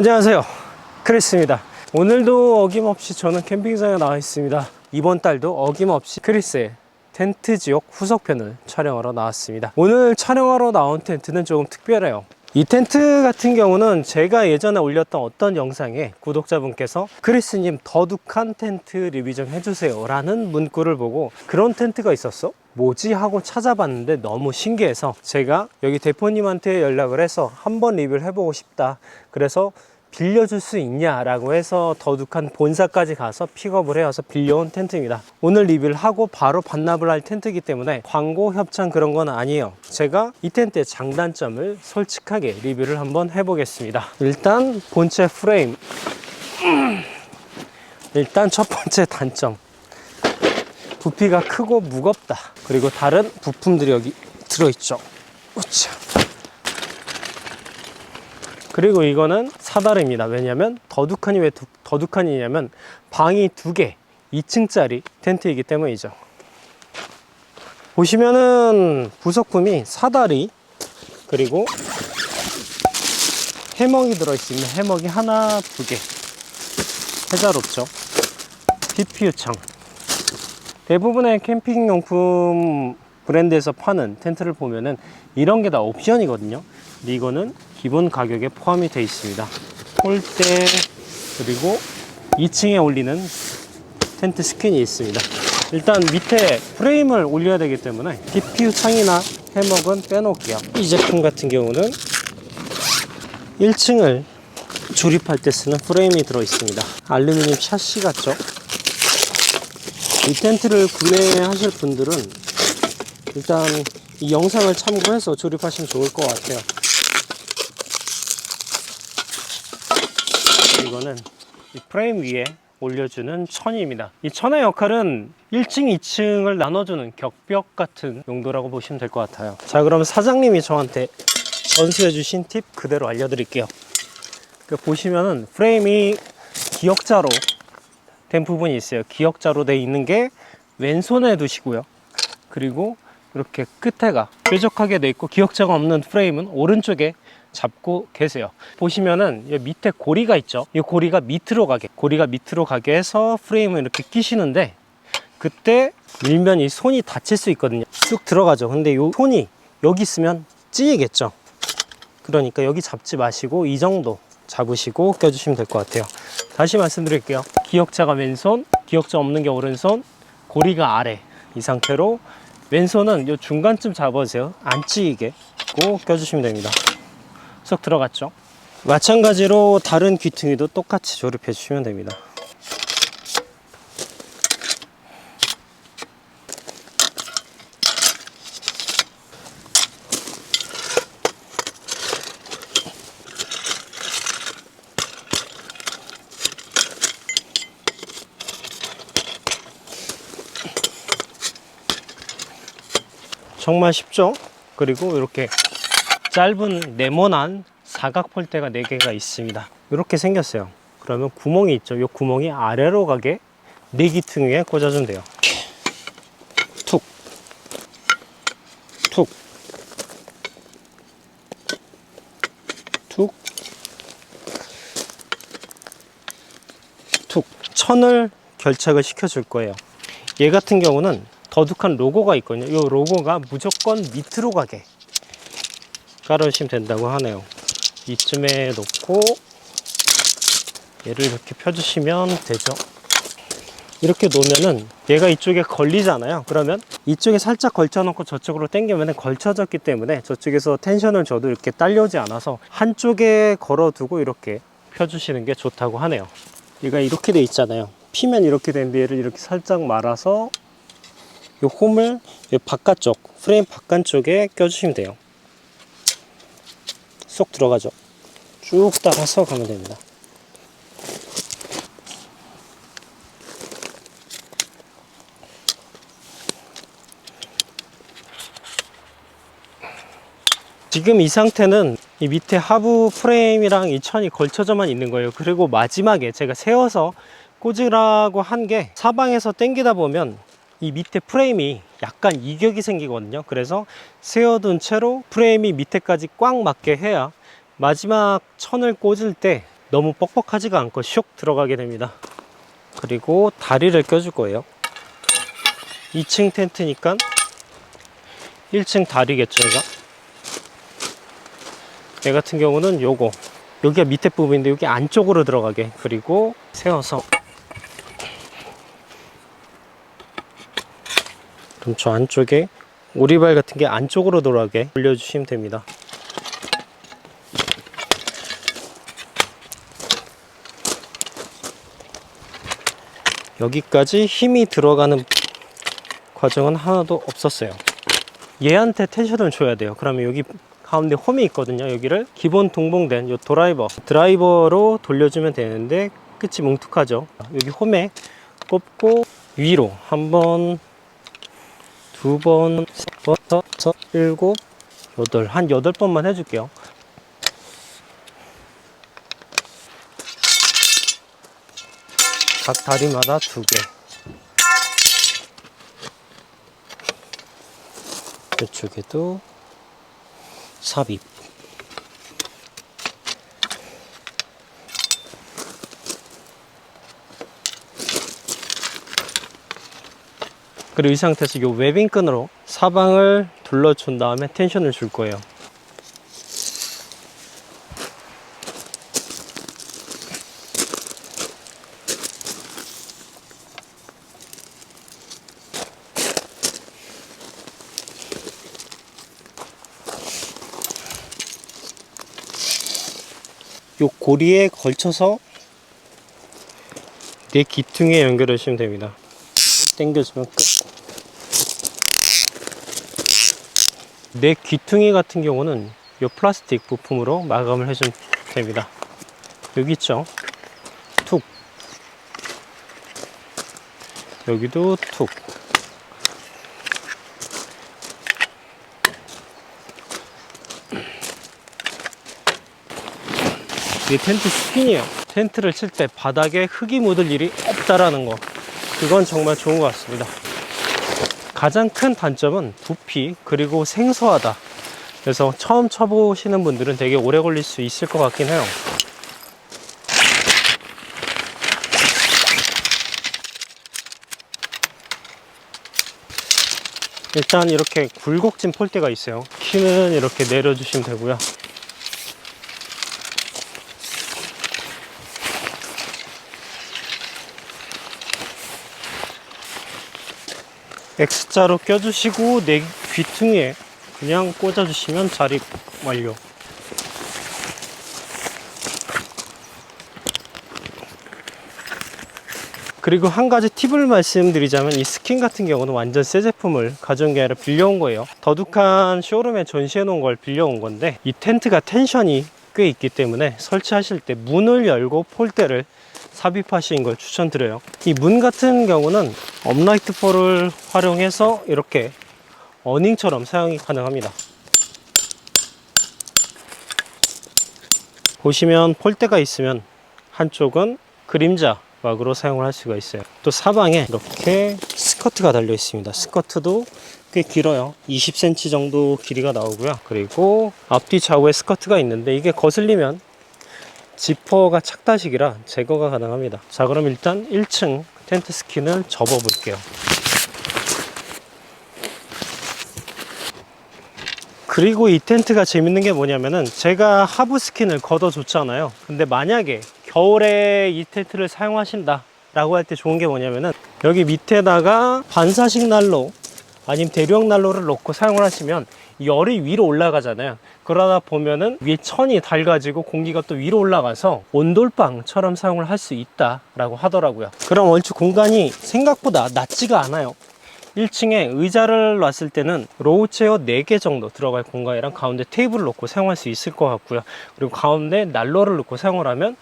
안녕하세요, 크리스입니다. 오늘도 어김없이 저는 캠핑장에 나와 있습니다. 이번 달도 어김없이 크리스의 텐트 지옥 후속편을 촬영하러 나왔습니다. 오늘 촬영하러 나온 텐트는 조금 특별해요. 이 텐트 같은 경우는 제가 예전에 올렸던 어떤 영상에 구독자분께서 크리스님 더둑한 텐트 리뷰 좀 해주세요 라는 문구를 보고 그런 텐트가 있었어? 뭐지? 하고 찾아봤는데 너무 신기해서 제가 여기 대표님한테 연락을 해서 한번 리뷰를 해보고 싶다. 그래서 빌려줄 수 있냐 라고 해서 더둑한 본사까지 가서 픽업을 해와서 빌려온 텐트입니다. 오늘 리뷰를 하고 바로 반납을 할 텐트이기 때문에 광고 협찬 그런 건 아니에요. 제가 이 텐트의 장단점을 솔직하게 리뷰를 한번 해보겠습니다. 일단 본체 프레임, 일단 첫 번째 단점, 부피가 크고 무겁다. 그리고 다른 부품들이 여기 들어있죠. 우차. 그리고 이거는 사다리입니다. 왜냐면 더둑하니, 왜 더둑하니냐면 방이 2개 2층짜리 텐트이기 때문이죠. 보시면은 부속품이 사다리, 그리고 해먹이 들어있습니다. 해먹이 하나, 2개. 해자롭죠. DPU 창. 대부분의 캠핑용품 브랜드에서 파는 텐트를 보면은 이런 게 다 옵션이거든요. 근데 이거는 기본 가격에 포함이 되어 있습니다. 폴대, 그리고 2층에 올리는 텐트 스킨이 있습니다. 일단 밑에 프레임을 올려야 되기 때문에 DPU 창이나 해먹은 빼놓을게요. 이 제품 같은 경우는 1층을 조립할 때 쓰는 프레임이 들어 있습니다. 알루미늄 샤시 같죠? 이 텐트를 구매하실 분들은 일단 이 영상을 참고해서 조립하시면 좋을 것 같아요. 이거는 이 프레임 위에 올려주는 천입니다. 이 천의 역할은 1층, 2층을 나눠주는 격벽 같은 용도라고 보시면 될 것 같아요. 자, 그럼 사장님이 저한테 전수해 주신 팁 그대로 알려드릴게요. 보시면은 프레임이 기역자로 된 부분이 있어요. 기역자로 되어 있는 게 왼손에 두시고요. 그리고 이렇게 끝에가 뾰족하게 되어 있고 기역자가 없는 프레임은 오른쪽에 잡고 계세요. 보시면은 이 밑에 고리가 있죠. 이 고리가 밑으로 가게 해서 프레임을 이렇게 끼시는데 그때 밀면 이 손이 다칠 수 있거든요. 쑥 들어가죠. 근데 이 손이 여기 있으면 찌이겠죠. 그러니까 여기 잡지 마시고 이 정도 잡으시고 껴주시면 될 것 같아요. 다시 말씀드릴게요. 기역자가 왼손, 기역자 없는 게 오른손, 고리가 아래. 이 상태로 왼손은 이 중간쯤 잡아주세요. 안 찌이게 꼭 껴주시면 됩니다. 쏙 들어갔죠? 마찬가지로 다른 귀퉁이도 똑같이 조립해 주시면 됩니다. 정말 쉽죠? 그리고 이렇게 짧은 네모난 사각 폴대가 4개가 있습니다. 이렇게 생겼어요. 그러면 구멍이 있죠. 이 구멍이 아래로 가게 4귀퉁 위에 꽂아주면 돼요. 툭, 툭, 툭, 툭. 천을 결착을 시켜줄 거예요. 얘 같은 경우는 더둑한 로고가 있거든요. 이 로고가 무조건 밑으로 가게 깔아주시면 된다고 하네요. 이쯤에 놓고 얘를 이렇게 펴주시면 되죠. 이렇게 놓으면은 얘가 이쪽에 걸리잖아요. 그러면 이쪽에 살짝 걸쳐놓고 저쪽으로 당기면 걸쳐졌기 때문에 저쪽에서 텐션을 줘도 이렇게 딸려오지 않아서 한쪽에 걸어두고 이렇게 펴주시는 게 좋다고 하네요. 얘가 이렇게 돼 있잖아요. 피면 이렇게 되는데 얘를 이렇게 살짝 말아서 이 홈을 이 바깥쪽, 프레임 바깥쪽에 껴주시면 돼요. 쏙 들어가죠. 쭉 따라서 가면 됩니다. 지금 이 상태는 이 밑에 하부 프레임이랑 이 천이 걸쳐져만 있는 거예요. 그리고 마지막에 제가 세워서 꽂으라고 한 게 사방에서 당기다 보면 이 밑에 프레임이 약간 이격이 생기거든요. 그래서 세워둔 채로 프레임이 밑에까지 꽉 맞게 해야 마지막 천을 꽂을 때 너무 뻑뻑하지가 않고 슉 들어가게 됩니다. 그리고 다리를 껴줄 거예요. 2층 텐트니까 1층 다리겠죠, 얘 같은 경우는 요거, 여기가 밑에 부분인데 여기 안쪽으로 들어가게, 그리고 세워서, 그럼 저 안쪽에 오리발 같은 게 안쪽으로 들어가게 올려주시면 됩니다. 여기까지 힘이 들어가는 과정은 하나도 없었어요. 얘한테 텐션을 줘야 돼요. 그러면 여기 가운데 홈이 있거든요. 여기를 기본 동봉된 요 드라이버로 돌려주면 되는데 끝이 뭉툭하죠. 여기 홈에 꼽고 위로 한 번, 두 번, 세 번, 다섯, 일곱, 여덟, 한 8번만 해줄게요. 각 다리마다 2개. 이쪽에도 삽입. 그리고 이 상태에서 이 웨빙 끈으로 사방을 둘러준 다음에 텐션을 줄 거예요. 요 고리에 걸쳐서 내 기퉁에 연결해 주시면 됩니다. 당겨주면 끝. 내 귀퉁이 같은 경우는 요 플라스틱 부품으로 마감을 해주면 됩니다. 여기 있죠? 툭. 여기도 툭. 이게 텐트 스핀이에요. 텐트를 칠 때 바닥에 흙이 묻을 일이 없다라는 거, 그건 정말 좋은 것 같습니다. 가장 큰 단점은 부피, 그리고 생소하다. 그래서 처음 쳐보시는 분들은 되게 오래 걸릴 수 있을 것 같긴 해요. 일단 이렇게 굴곡진 폴대가 있어요. 키는 이렇게 내려주시면 되고요. X자로 껴주시고 내 귀퉁이에 그냥 꽂아주시면 자립 완료. 그리고 한 가지 팁을 말씀드리자면, 이 스킨 같은 경우는 완전 새 제품을 가져온 게 아니라 빌려온 거예요. 더둑한 쇼룸에 전시해 놓은 걸 빌려온 건데, 이 텐트가 텐션이 꽤 있기 때문에 설치하실 때 문을 열고 폴대를 삽입하시는 걸 추천드려요. 이 문 같은 경우는 업라이트 폴을 활용해서 이렇게 어닝처럼 사용이 가능합니다. 보시면 폴대가 있으면 한쪽은 그림자 왁으로 사용을 할 수가 있어요. 또 사방에 이렇게 스커트가 달려 있습니다. 스커트도 꽤 길어요. 20cm 정도 길이가 나오고요. 그리고 앞뒤 좌우에 스커트가 있는데 이게 거슬리면 지퍼가 착다식이라 제거가 가능합니다. 자, 그럼 일단 1층 텐트 스킨을 접어 볼게요. 그리고 이 텐트가 재밌는 게 뭐냐면은, 제가 하부 스킨을 걷어 줬잖아요. 근데 만약에 겨울에 이 텐트를 사용하신다 라고 할 때 좋은 게 뭐냐면은, 여기 밑에다가 반사식 난로 아니면 대류형 난로를 놓고 사용을 하시면 열이 위로 올라가잖아요. 그러다 보면은 위에 천이 달가지고 공기가 또 위로 올라가서 온돌방처럼 사용을 할 수 있다 라고 하더라고요. 그럼 얼추 공간이 생각보다 낮지가 않아요. 1층에 의자를 놨을 때는 로우 체어 4개 정도 들어갈 공간이랑 가운데 테이블을 놓고 사용할 수 있을 것 같고요. 그리고 가운데 난로를 놓고 사용을 하면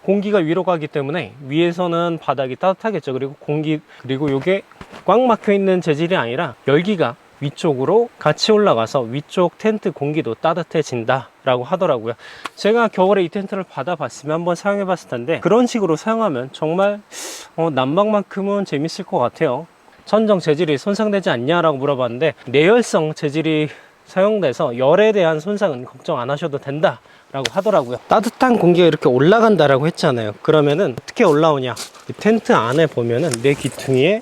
공기가 위로 가기 때문에 위에서는 바닥이 따뜻하겠죠. 그리고 이게 꽉 막혀 있는 재질이 아니라 열기가 위쪽으로 같이 올라가서 위쪽 텐트 공기도 따뜻해진다 라고 하더라고요. 제가 겨울에 이 텐트를 받아봤으면 한번 사용해 봤을 텐데, 그런 식으로 사용하면 정말 난방만큼은 재밌을 것 같아요. 천정 재질이 손상되지 않냐라고 물어봤는데, 내열성 재질이 사용돼서 열에 대한 손상은 걱정 안 하셔도 된다 라고 하더라고요. 따뜻한 공기가 이렇게 올라간다라고 했잖아요. 그러면은 어떻게 올라오냐, 이 텐트 안에 보면은 내 귀퉁이에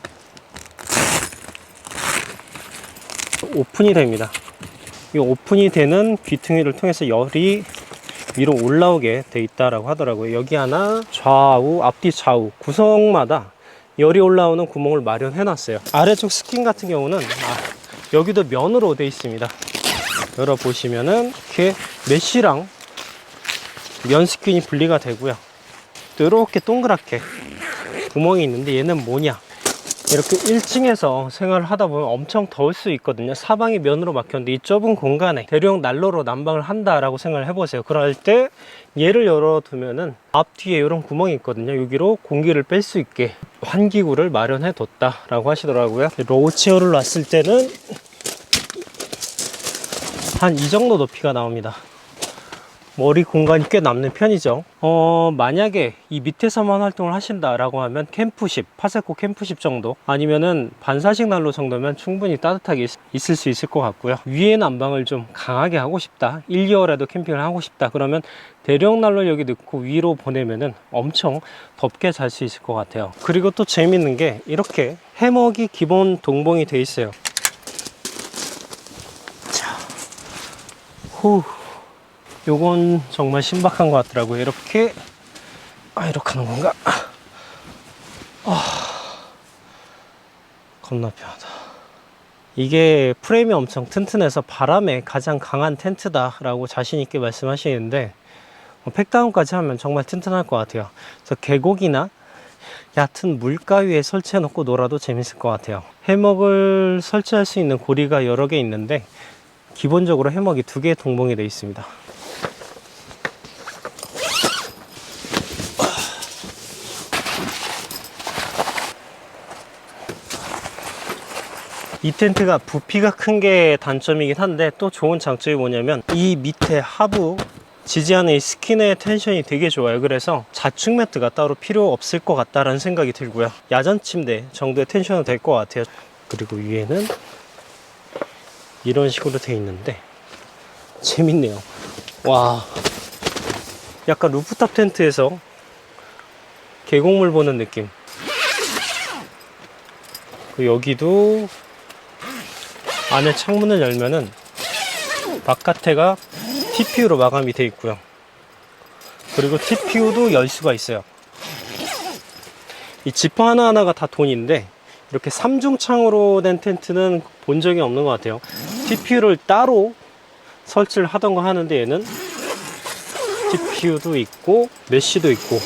오픈이 됩니다. 이 오픈이 되는 귀퉁이를 통해서 열이 위로 올라오게 돼 있다라고 하더라고요. 여기 하나, 좌우, 앞뒤 좌우 구석마다 열이 올라오는 구멍을 마련해 놨어요. 아래쪽 스킨 같은 경우는 여기도 면으로 돼 있습니다. 열어보시면은 이렇게 메쉬랑 면 스킨이 분리가 되고요. 또 이렇게 동그랗게 구멍이 있는데 얘는 뭐냐, 이렇게 1층에서 생활을 하다 보면 엄청 더울 수 있거든요. 사방이 면으로 막혔는데 이 좁은 공간에 대령 난로로 난방을 한다라고 생각을 해보세요. 그럴 때 얘를 열어두면은 앞뒤에 이런 구멍이 있거든요. 여기로 공기를 뺄 수 있게 환기구를 마련해 뒀다라고 하시더라고요. 로우 체어를 놨을 때는 한 이 정도 높이가 나옵니다. 머리 공간이 꽤 남는 편이죠. 만약에 이 밑에서만 활동을 하신다라고 하면 캠프십, 파세코 캠프십 정도, 아니면은 반사식 난로 정도면 충분히 따뜻하게 있을 수 있을 것 같고요. 위에 난방을 좀 강하게 하고 싶다, 1, 2월에도 캠핑을 하고 싶다, 그러면 대령 난로 여기 넣고 위로 보내면은 엄청 덥게 잘 수 있을 것 같아요. 그리고 또 재밌는 게 이렇게 해먹이 기본 동봉이 돼 있어요. 자, 후. 요건 정말 신박한 것 같더라고요. 이렇게 이렇게 하는 건가? 겁나 편하다. 이게 프레임이 엄청 튼튼해서 바람에 가장 강한 텐트다 라고 자신 있게 말씀하시는데, 팩다운까지 하면 정말 튼튼할 것 같아요. 그래서 계곡이나 얕은 물가 위에 설치해 놓고 놀아도 재밌을 것 같아요. 해먹을 설치할 수 있는 고리가 여러 개 있는데 기본적으로 해먹이 2개 동봉이 되어 있습니다. 이 텐트가 부피가 큰 게 단점이긴 한데 또 좋은 장점이 뭐냐면 이 밑에 하부 지지하는 이 스킨의 텐션이 되게 좋아요. 그래서 자축 매트가 따로 필요 없을 것 같다라는 생각이 들고요. 야전 침대 정도의 텐션은 될 것 같아요. 그리고 위에는 이런 식으로 돼 있는데 재밌네요. 와, 약간 루프탑 텐트에서 계곡물 보는 느낌. 여기도 안에 창문을 열면은 바깥에가 TPU로 마감이 되어 있고요. 그리고 TPU도 열 수가 있어요. 이 지퍼 하나하나가 다 돈인데 이렇게 3중 창으로 된 텐트는 본 적이 없는 것 같아요. TPU를 따로 설치를 하던가 하는데 얘는 TPU도 있고 메쉬도 있고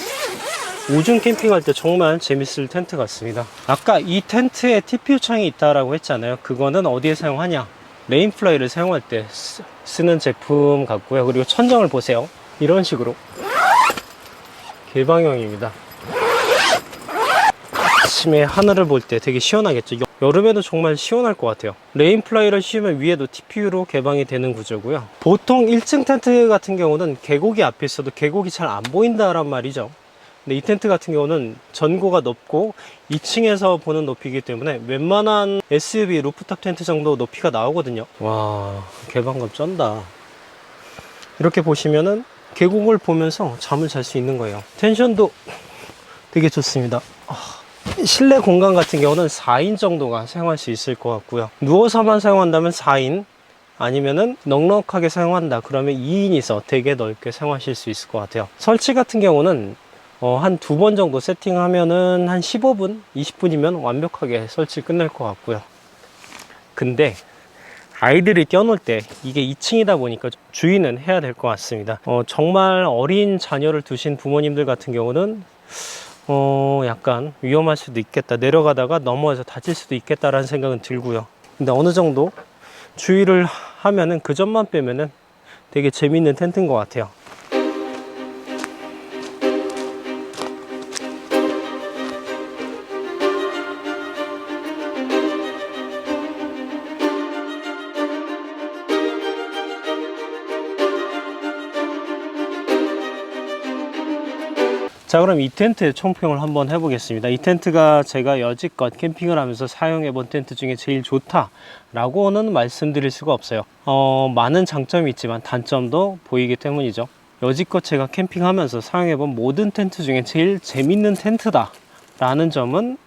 우중 캠핑할 때 정말 재밌을 텐트 같습니다. 아까 이 텐트에 TPU 창이 있다라고 했잖아요. 그거는 어디에 사용하냐, 레인플라이를 사용할 때 쓰는 제품 같고요. 그리고 천정을 보세요. 이런 식으로 개방형입니다. 아침에 하늘을 볼 때 되게 시원하겠죠. 여름에도 정말 시원할 것 같아요. 레인플라이를 씌우면 위에도 TPU로 개방이 되는 구조고요. 보통 1층 텐트 같은 경우는 계곡이 앞에 있어도 계곡이 잘 안 보인다란 말이죠. 근데 이 텐트 같은 경우는 전고가 높고 2층에서 보는 높이이기 때문에 웬만한 SUV 루프탑 텐트 정도 높이가 나오거든요. 와, 개방감 쩐다. 이렇게 보시면은 계곡을 보면서 잠을 잘 수 있는 거예요. 텐션도 되게 좋습니다. 실내 공간 같은 경우는 4인 정도가 사용할 수 있을 것 같고요. 누워서만 사용한다면 4인, 아니면은 넉넉하게 사용한다 그러면 2인이서 되게 넓게 사용하실 수 있을 것 같아요. 설치 같은 경우는 한 2번 정도 세팅하면은 한 15분, 20분이면 완벽하게 설치 끝낼 것 같고요. 근데 아이들을 껴놓을 때 이게 2층이다 보니까 주의는 해야 될 것 같습니다. 정말 어린 자녀를 두신 부모님들 같은 경우는 약간 위험할 수도 있겠다, 내려가다가 넘어져서 다칠 수도 있겠다라는 생각은 들고요. 근데 어느 정도 주의를 하면은 그 점만 빼면은 되게 재밌는 텐트인 것 같아요. 자, 그럼 이 텐트의 총평을 한번 해보겠습니다. 이 텐트가 제가 여지껏 캠핑을 하면서 사용해본 텐트 중에 제일 좋다라고는 말씀드릴 수가 없어요. 많은 장점이 있지만 단점도 보이기 때문이죠. 여지껏 제가 캠핑하면서 사용해본 모든 텐트 중에 제일 재밌는 텐트다 라는 점은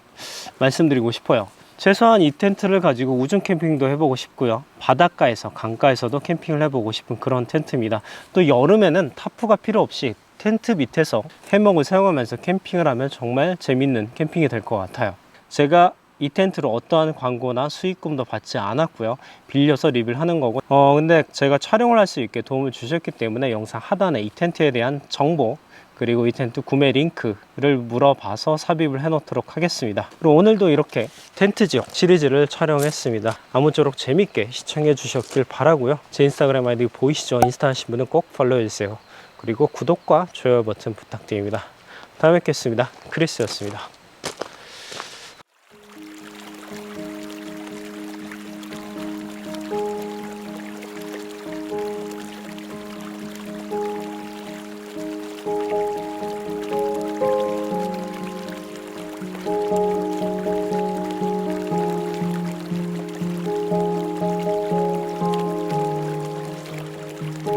말씀드리고 싶어요. 최소한 이 텐트를 가지고 우중 캠핑도 해보고 싶고요. 바닷가에서 강가에서도 캠핑을 해보고 싶은 그런 텐트입니다. 또 여름에는 타프가 필요 없이 텐트 밑에서 해먹을 사용하면서 캠핑을 하면 정말 재밌는 캠핑이 될 것 같아요. 제가 이 텐트로 어떠한 광고나 수익금도 받지 않았고요. 빌려서 리뷰를 하는 거고 근데 제가 촬영을 할 수 있게 도움을 주셨기 때문에 영상 하단에 이 텐트에 대한 정보 그리고 이 텐트 구매 링크를 물어봐서 삽입을 해 놓도록 하겠습니다. 그리고 오늘도 이렇게 텐트 지역 시리즈를 촬영했습니다. 아무쪼록 재밌게 시청해 주셨길 바라고요. 제 인스타그램 아이디 보이시죠? 인스타 하신 분은 꼭 팔로우 해주세요. 그리고 구독과 좋아요 버튼 부탁드립니다. 다음에 뵙겠습니다. 크리스였습니다.